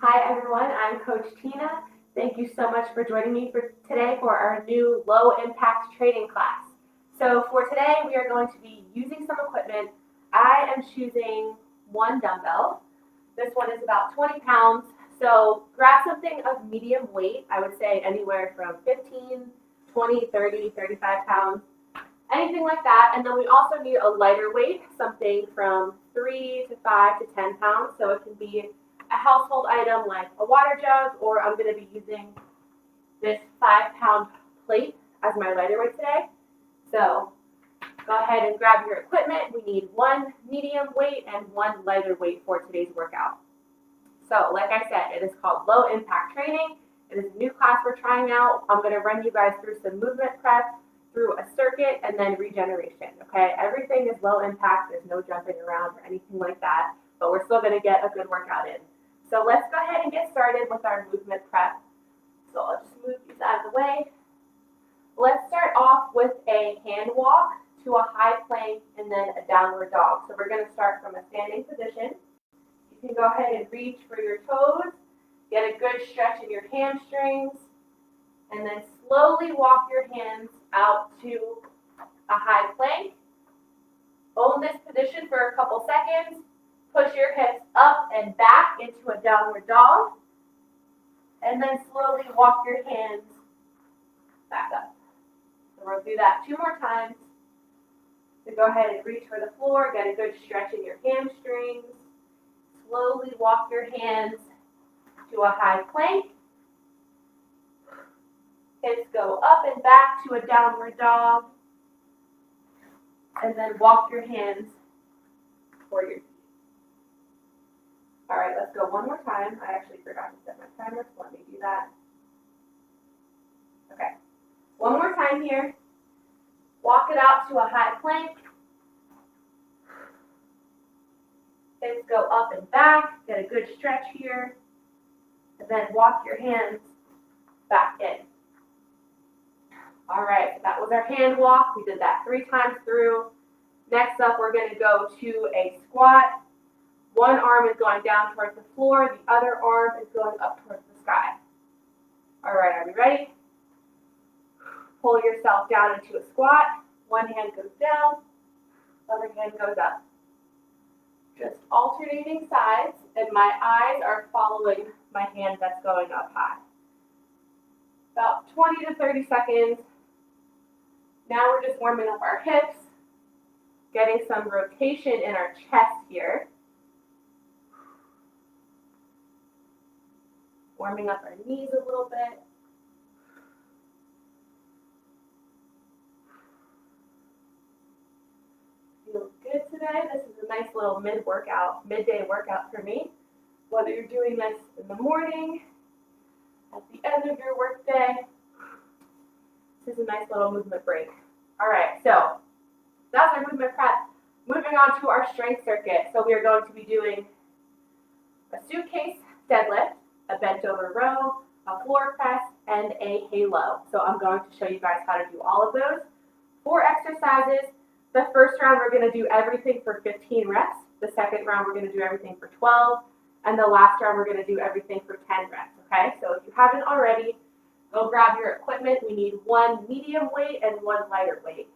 Hi everyone, I'm Coach Tina. Thank you so much for joining me for today for our new low impact training class. So for today we are going to be using some equipment. I am choosing one dumbbell. This one is about 20 pounds. So grab something of medium weight. I would say anywhere from 15, 20, 30, 35 pounds, anything like that. And then we also need a lighter weight, something from 3 to 5 to 10 pounds. So it can be a household item like a water jug, or I'm going to be using this 5-pound plate as my lighter weight today. So go ahead and grab your equipment. We need one medium weight and one lighter weight for today's workout. So like I said, it is called low impact training. It is a new class we're trying out. I'm going to run you guys through some movement prep, through a circuit, and then regeneration, okay? Everything is low impact. There's no jumping around or anything like that, but we're still going to get a good workout in. So let's go ahead and get started with our movement prep. So I'll just move these out of the way. Let's start off with a hand walk to a high plank and then a downward dog. So we're going to start from a standing position. You can go ahead and reach for your toes, get a good stretch in your hamstrings, and then slowly walk your hands out to a high plank. Hold this position for a couple seconds. Push your hips up and back into a downward dog, and then slowly walk your hands back up. So we'll do that 2 more times. So go ahead and reach for the floor, get a good stretch in your hamstrings. Slowly walk your hands to a high plank. Hips go up and back to a downward dog. And then walk your hands for your feet. All right, let's go one more time. I actually forgot to set my timer, so let me do that. Okay, one more time here. Walk it out to a high plank. Hips go up and back, get a good stretch here. And then walk your hands back in. All right, so that was our hand walk. We did that 3 times through. Next up, we're going to go to a squat. One arm is going down towards the floor. The other arm is going up towards the sky. All right, are we ready? Pull yourself down into a squat. One hand goes down, other hand goes up. Just alternating sides, and my eyes are following my hand that's going up high. About 20 to 30 seconds. Now we're just warming up our hips, getting some rotation in our chest here. Warming up our knees a little bit. Feels good today. This is a nice little midday workout for me. Whether you're doing this in the morning, at the end of your workday, this is a nice little movement break. All right, so that's our movement prep. Moving on to our strength circuit. So we are going to be doing a suitcase deadlift, a bent over row, a floor press, and a halo. So I'm going to show you guys how to do all of those. 4 exercises. The first round we're going to do everything for 15 reps. The second round we're going to do everything for 12. And the last round we're going to do everything for 10 reps, okay? So if you haven't already, go grab your equipment. We need one medium weight and one lighter weight.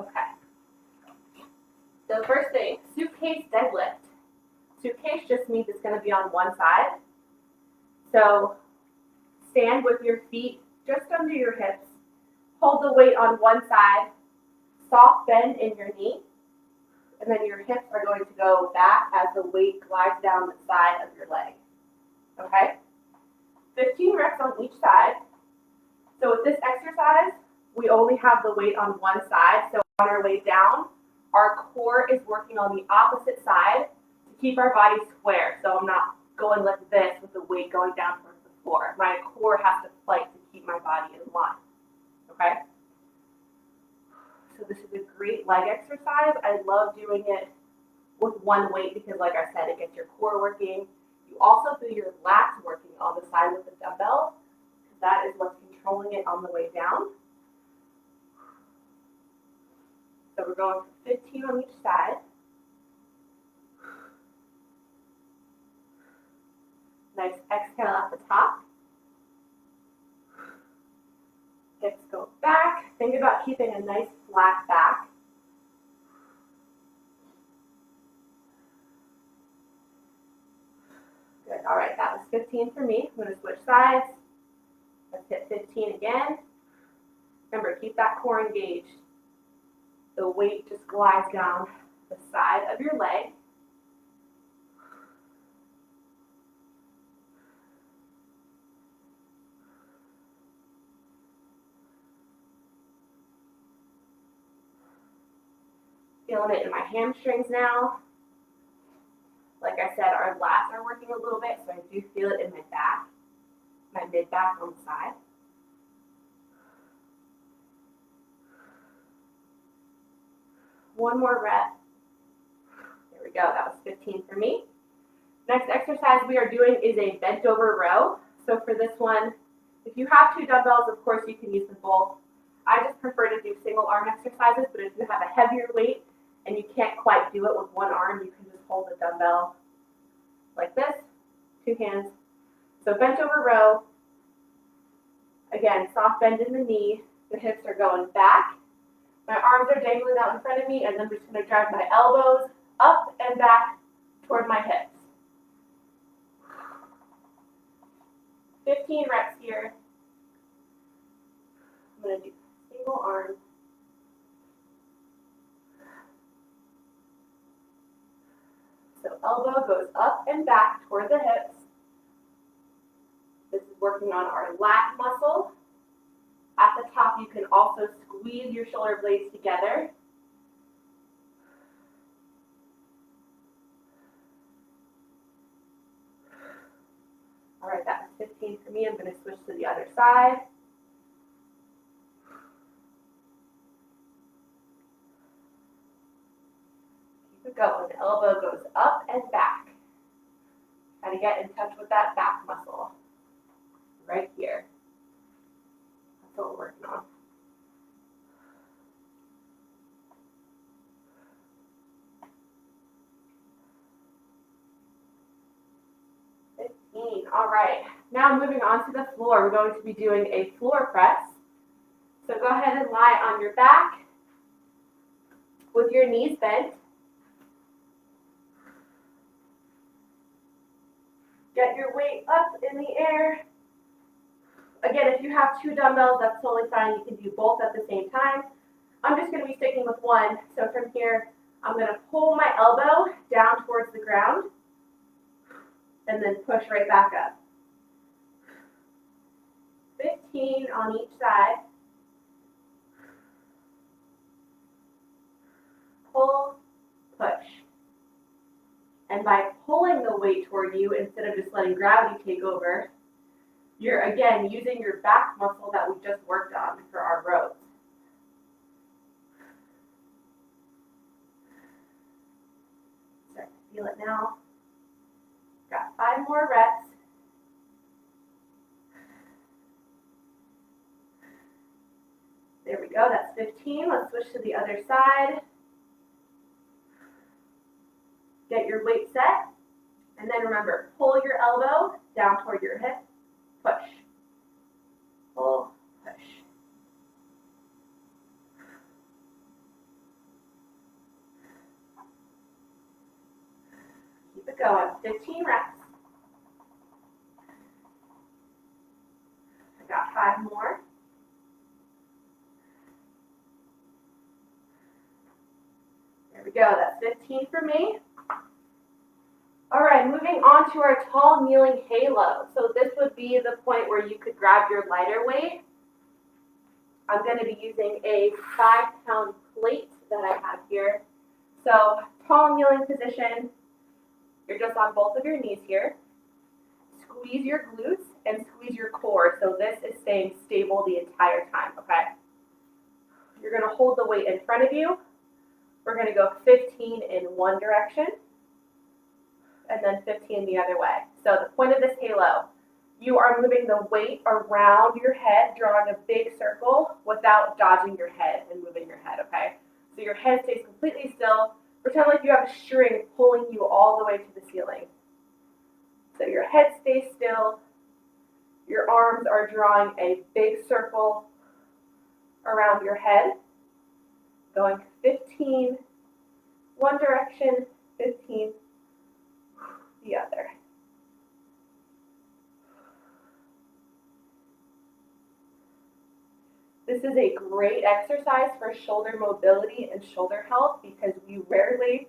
Okay. So first thing, suitcase deadlift. Suitcase just means it's going to be on one side. So stand with your feet just under your hips. Hold the weight on one side. Soft bend in your knee. And then your hips are going to go back as the weight glides down the side of your leg. Okay? 15 reps on each side. So with this exercise, we only have the weight on one side. So on our way down, our core is working on the opposite side to keep our body square. So I'm not going like this with the weight going down towards the floor. My core has to fight to keep my body in line. Okay? So this is a great leg exercise. I love doing it with one weight because, like I said, it gets your core working. You also feel your lats working on the side with the dumbbell. That is what's controlling it on the way down. So we're going for 15 on each side. Think about keeping a nice flat back. Good. All right, that was 15 for me. I'm going to switch sides. Let's hit 15 again. Remember, keep that core engaged. The weight just glides down the side of your leg. Feeling it in my hamstrings now. Like I said, our lats are working a little bit, so I do feel it in my back, my mid-back on the side. One more rep. There we go, that was 15 for me. Next exercise we are doing is a bent over row. So for this one, if you have two dumbbells, of course you can use them both. I just prefer to do single arm exercises, but if you have a heavier weight and you can't quite do it with one arm, you can just hold the dumbbell like this, two hands. So bent over row. Again, soft bend in the knee. The hips are going back. My arms are dangling out in front of me, and then I'm just going to drag my elbows up and back toward my hips. 15 reps here. I'm going to do single arm. So elbow goes up and back toward the hips. This is working on our lat muscle. At the top, you can also squeeze your shoulder blades together. All right, that was 15 for me. I'm going to switch to the other side. Keep it going. The elbow goes up and back. Try to get in touch with that back muscle right here. That's what we're working on. All right, now moving on to the floor, we're going to be doing a floor press. So go ahead and lie on your back with your knees bent. Get your weight up in the air. Again, if you have two dumbbells, that's totally fine. You can do both at the same time. I'm just going to be sticking with one. So from here, I'm going to pull my elbow down towards the ground and then push right back up. 15 on each side. Pull, push. And by pulling the weight toward you instead of just letting gravity take over, you're again using your back muscle that we just worked on for our rows. Start to feel it now. Got 5 more reps. There we go, that's 15. Let's switch to the other side. Get your weight set. And then remember, pull your elbow down toward your hip. Push. Pull, push. Keep it going. 15 reps. I got 5 more. There we go. That's 15 for me. All right, moving on to our tall kneeling halo. So this would be the point where you could grab your lighter weight. I'm going to be using a 5-pound plate that I have here. So tall kneeling position. You're just on both of your knees here. Squeeze your glutes and squeeze your core. So this is staying stable the entire time, okay? You're going to hold the weight in front of you. We're going to go 15 in one direction and then 15 the other way. So the point of this halo, you are moving the weight around your head, drawing a big circle without dodging your head and moving your head, okay? So your head stays completely still. Pretend like you have a string pulling you all the way to the ceiling. So your head stays still. Your arms are drawing a big circle around your head, going 15 one direction, 15 the other. This is a great exercise for shoulder mobility and shoulder health because we rarely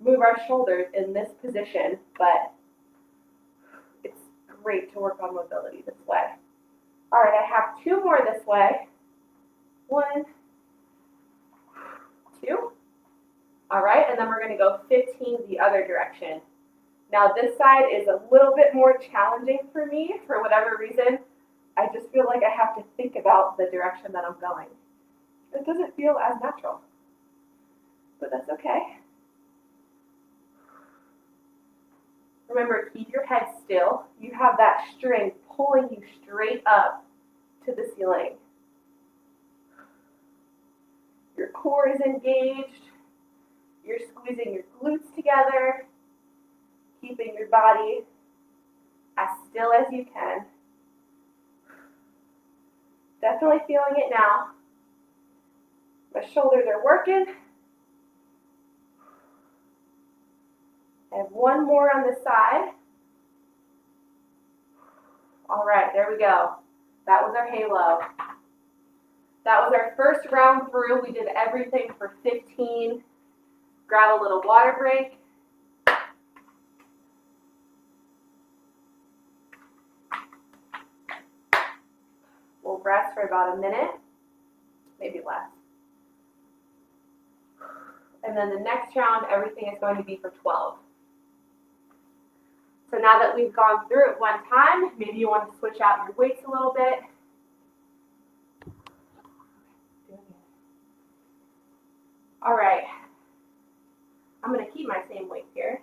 move our shoulders in this position, but it's great to work on mobility this way. All right, I have 2 more this way. 1, 2. All right, and then we're going to go 15 the other direction. Now this side is a little bit more challenging for me for whatever reason. I just feel like I have to think about the direction that I'm going. It doesn't feel as natural, but that's okay. Remember, keep your head still. You have that string pulling you straight up to the ceiling. Your core is engaged. You're squeezing your glutes together, keeping your body as still as you can. Definitely feeling it now. My shoulders are working. I have 1 more on the side. All right, there we go. That was our halo. That was our first round through. We did everything for 15. Grab a little water break. We'll rest for about a minute, maybe less. And then the next round, everything is going to be for 12. So now that we've gone through it one time, maybe you want to switch out your weights a little bit. All right. I'm going to keep my same weights here.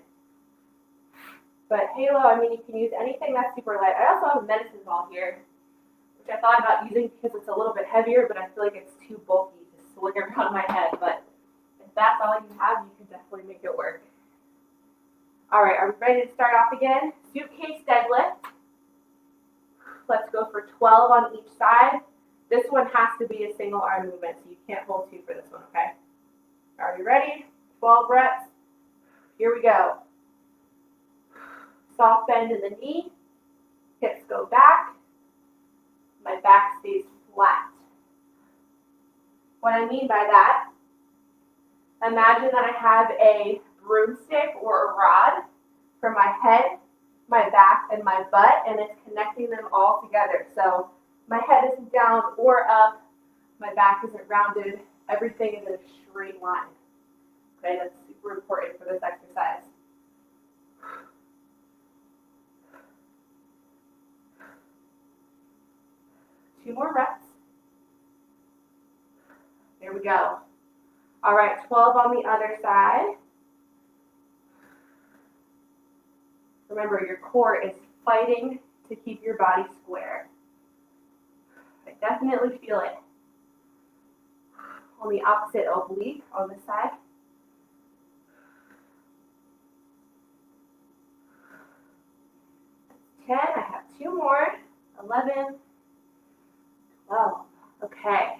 But halo, I mean, you can use anything that's super light. I also have a medicine ball here, which I thought about using because it's a little bit heavier, but I feel like it's too bulky to swing around my head. But if that's all you have, you can definitely make it work. All right, are we ready to start off again? Suitcase deadlift. Let's go for 12 on each side. This one has to be a single arm movement, so you can't hold 2 for this one, okay? Are you ready? 12 reps. Here we go. Soft bend in the knee. Hips go back. My back stays flat. What I mean by that, imagine that I have a broomstick or a rod for my head, my back, and my butt, and it's connecting them all together. So my head isn't down or up, my back isn't rounded, everything is in a straight line. Okay, that's super important for this exercise. Two more reps. There we go. All right, 12 on the other side. Remember, your core is fighting to keep your body square. I definitely feel it. On the opposite oblique on this side. 10, I have 2 more. 11, 12. Okay.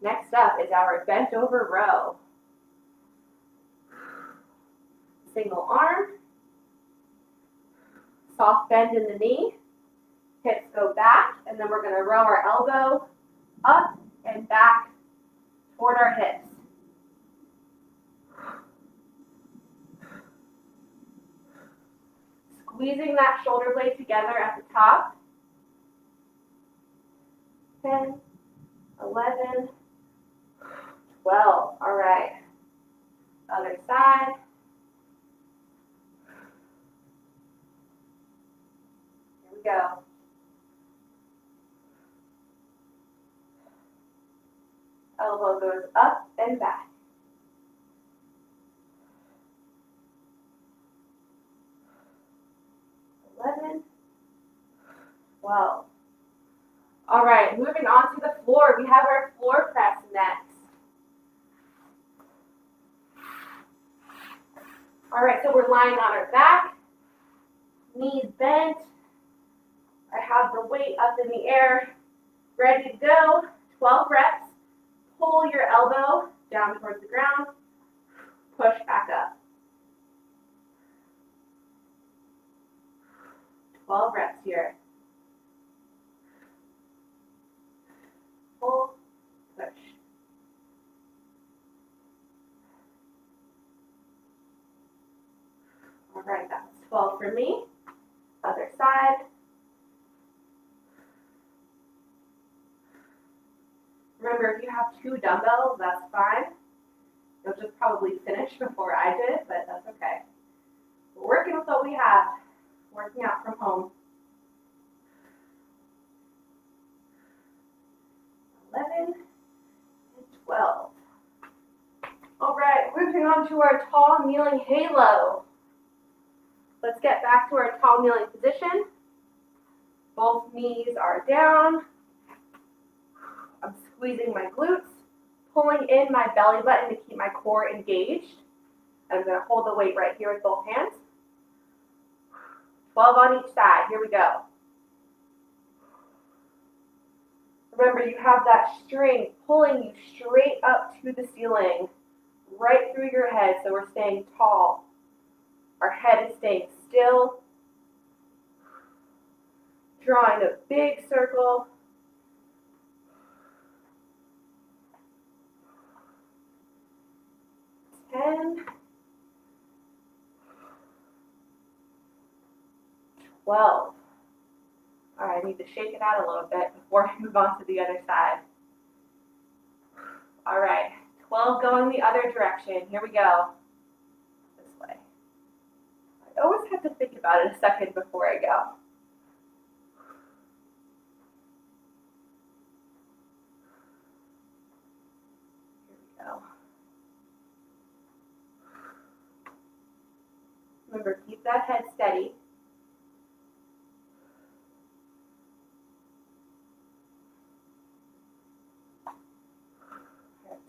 Next up is our bent over row. Single arm, soft bend in the knee, hips go back, and then we're going to row our elbow up and back toward our hips. Squeezing that shoulder blade together at the top. 10, 11, 12. All right. Other side. Here we go. Elbow goes up and back. 11, 12. All right, moving on to the floor. We have our floor press next. All right, so we're lying on our back, knees bent. I have the weight up in the air, Ready to go. 12 reps. Pull your elbow down towards the ground. Push back up. 12 reps here. Pull, push. All right, that was 12 for me. Other side. Remember, if you have 2 dumbbells, that's fine. You'll just probably finish before I did, but that's okay. We're working with what we have. Working out from home. 11 and 12. All right, moving on to our tall kneeling halo. Let's get back to our tall kneeling position. Both knees are down. I'm squeezing my glutes, pulling in my belly button to keep my core engaged. I'm going to hold the weight right here with both hands. 12 on each side. Here we go. Remember, you have that string pulling you straight up to the ceiling, right through your head, so we're staying tall. Our head is staying still. Drawing a big circle. Ten. 12. All right, I need to shake it out a little bit before I move on to the other side. All right, 12 going the other direction. Here we go. This way. I always have to think about it a second before I go. Here we go. Remember, keep that head steady.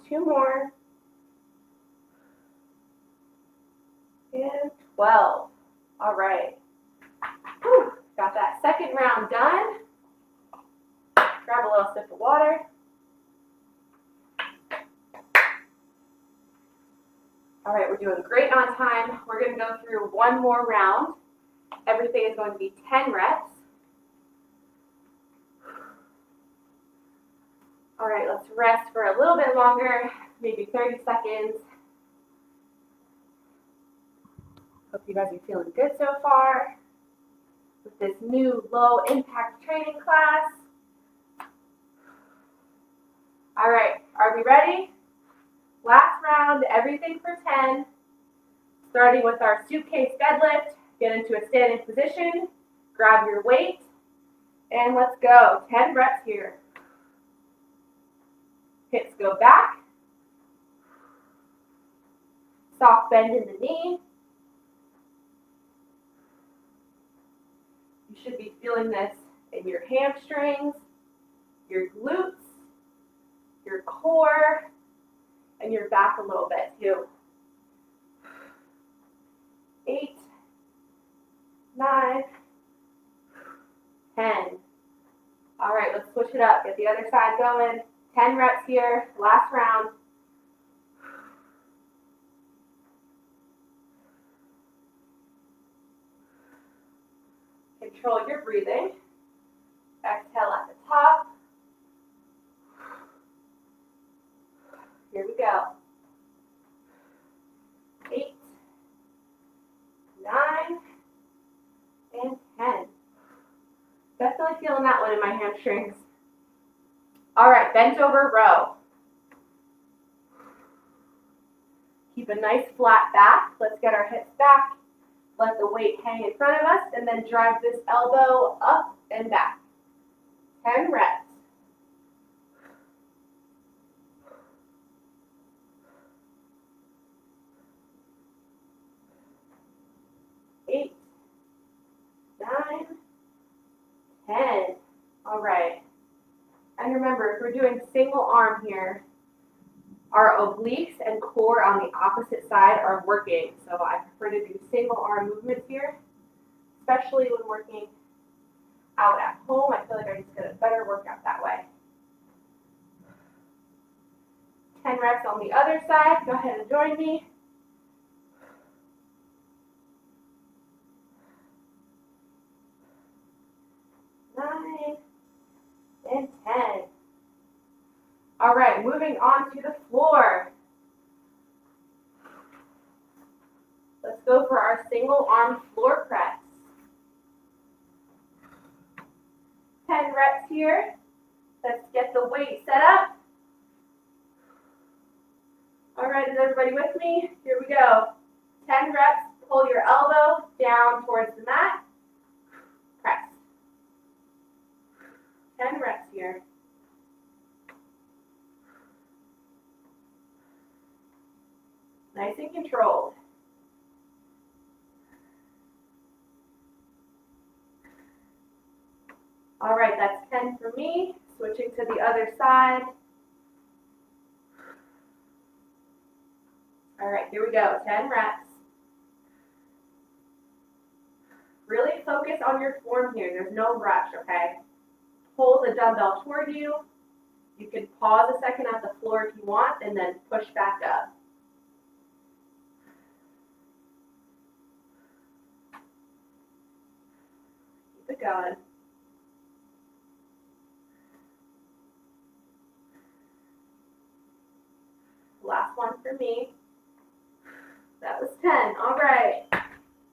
Two more. And 12. All right. Whew. Got that second round done. Grab a little sip of water. All right, we're doing great on time. We're going to go through one more round. Everything is going to be 10 reps. All right, let's rest for a little bit longer, maybe 30 seconds. Hope you guys are feeling good so far with this new low impact training class. All right, are we ready? Last round, everything for 10. Starting with our suitcase deadlift, get into a standing position, grab your weight, and let's go. 10 reps here. Hips go back. Soft bend in the knee. You should be feeling this in your hamstrings, your glutes, your core, and your back a little bit too. 8, 9, 10. All right, let's switch it up. Get the other side going. 10 reps here, last round. Control your breathing. Exhale at the top. Here we go. 8, 9, and 10. Definitely feeling that one in my hamstrings. All right, bent over row. Keep a nice flat back. Let's get our hips back. Let the weight hang in front of us, and then drive this elbow up and back. 10 reps. Eight, 9, 10. All right. And remember, if we're doing single arm here, our obliques and core on the opposite side are working. So I prefer to do single arm movements here, especially when working out at home. I feel like I just get a better workout that way. 10 reps on the other side. Go ahead and join me. 9 and 10. All right, moving on to the floor. Let's go for our single arm floor press. 10 reps here. Let's get the weight set up. All right, is everybody with me? Here we go. 10 reps, pull your elbow down towards the mat. Press. 10 reps here. Nice and controlled. All right, that's 10 for me. Switching to the other side. All right, here we go, 10 reps. Really focus on your form here. There's no rush, okay? Pull the dumbbell toward you. You can pause a second at the floor if you want, and then push back up. Keep it going. Last one for me. That was 10. All right.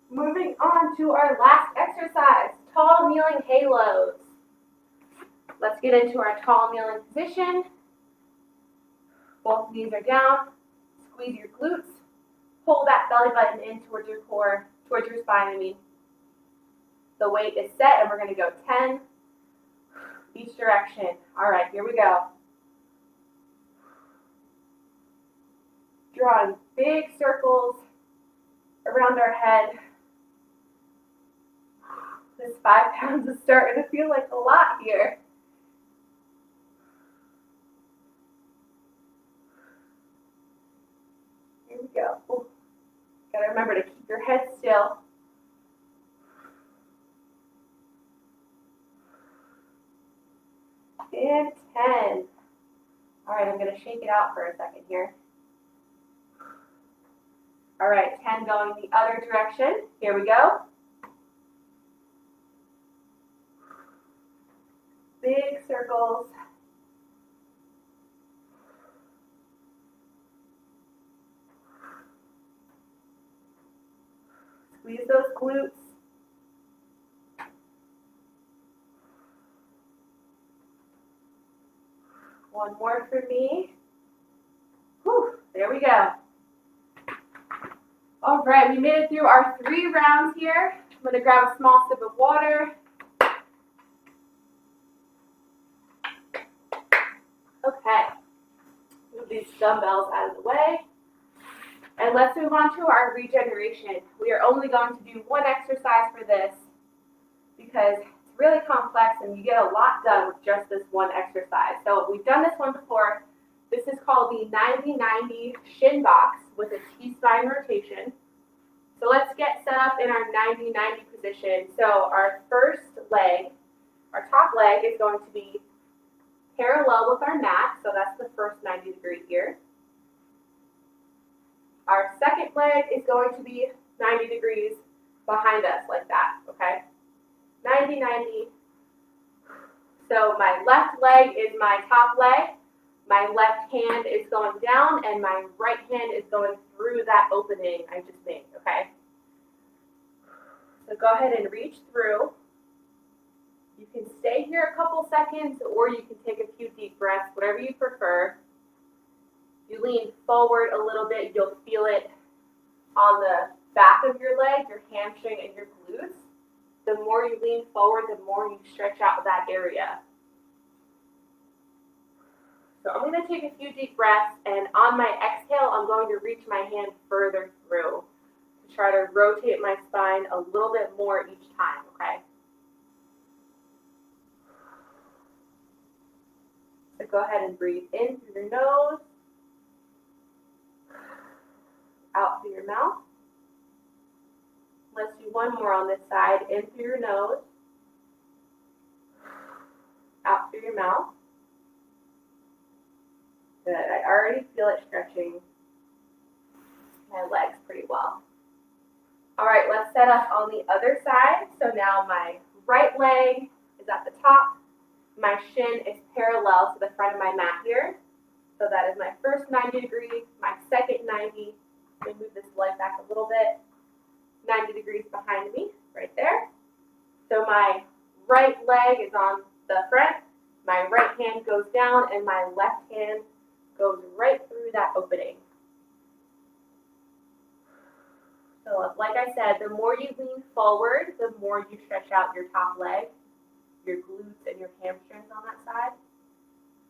Moving on to our last exercise, tall kneeling halos. Let's get into our tall kneeling position. Both knees are down. Squeeze your glutes. Pull that belly button in towards your core, towards your spine, I mean. The weight is set, and we're going to go 10 each direction. All right, here we go. Drawing big circles around our head. This 5 pounds is starting to feel like a lot here. Here we go. Ooh. Gotta remember to keep your head still. And 10. All right, I'm gonna shake it out for a second here. All right, 10 going the other direction. Here we go. Big circles. Squeeze those glutes. One more for me. Whew, there we go. All right, we made it through our 3 rounds here. I'm going to grab a small sip of water. Okay, move these dumbbells out of the way. And let's move on to our regeneration. We are only going to do 1 exercise for this because it's really complex and you get a lot done with just this 1 exercise. So we've done this one before. This is called the 90-90 shin box with a T-spine rotation. So let's get set up in our 90-90 position. So our first leg, our top leg is going to be parallel with our mat. So that's the first 90 degree here. Our second leg is going to be 90 degrees behind us like that, okay? 90-90. So my left leg is my top leg. My left hand is going down, and my right hand is going through that opening I just made, okay? So go ahead and reach through. You can stay here a couple seconds, or you can take a few deep breaths, whatever you prefer. If you lean forward a little bit, you'll feel it on the back of your leg, your hamstring, and your glutes. The more you lean forward, the more you stretch out that area. So I'm going to take a few deep breaths, and on my exhale, I'm going to reach my hand further through to try to rotate my spine a little bit more each time, okay? So go ahead and breathe in through your nose, out through your mouth. Let's do one more on this side. In through your nose, out through your mouth. Good. I already feel it stretching my legs pretty well. All right, let's set up on the other side. So now my right leg is at the top. My shin is parallel to the front of my mat here. So that is my first 90 degree, my second 90. Let me move this leg back a little bit. 90 degrees behind me, right there. So my right leg is on the front, my right hand goes down, and my left hand goes right through that opening. So like I said, the more you lean forward, the more you stretch out your top leg, your glutes and your hamstrings on that side.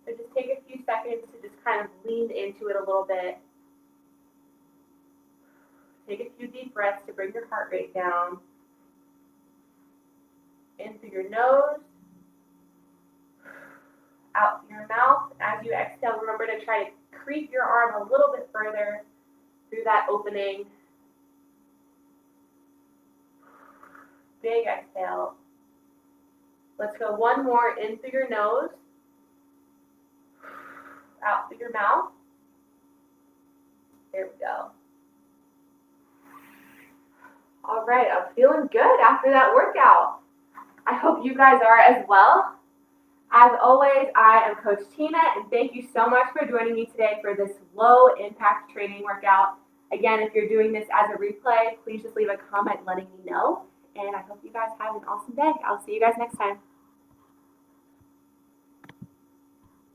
So just take a few seconds to just kind of lean into it a little bit. Take a few deep breaths to bring your heart rate down. In through your nose, out through your mouth. As you exhale, remember to try to creep your arm a little bit further through that opening. Big exhale. Let's go one more, in through your nose, out through your mouth. There we go. All right, I'm feeling good after that workout. I hope you guys are as well. As always, I am Coach Tina, and thank you so much for joining me today for this low impact training workout. Again, if you're doing this as a replay, please just leave a comment letting me know. And I hope you guys have an awesome day. I'll see you guys next time.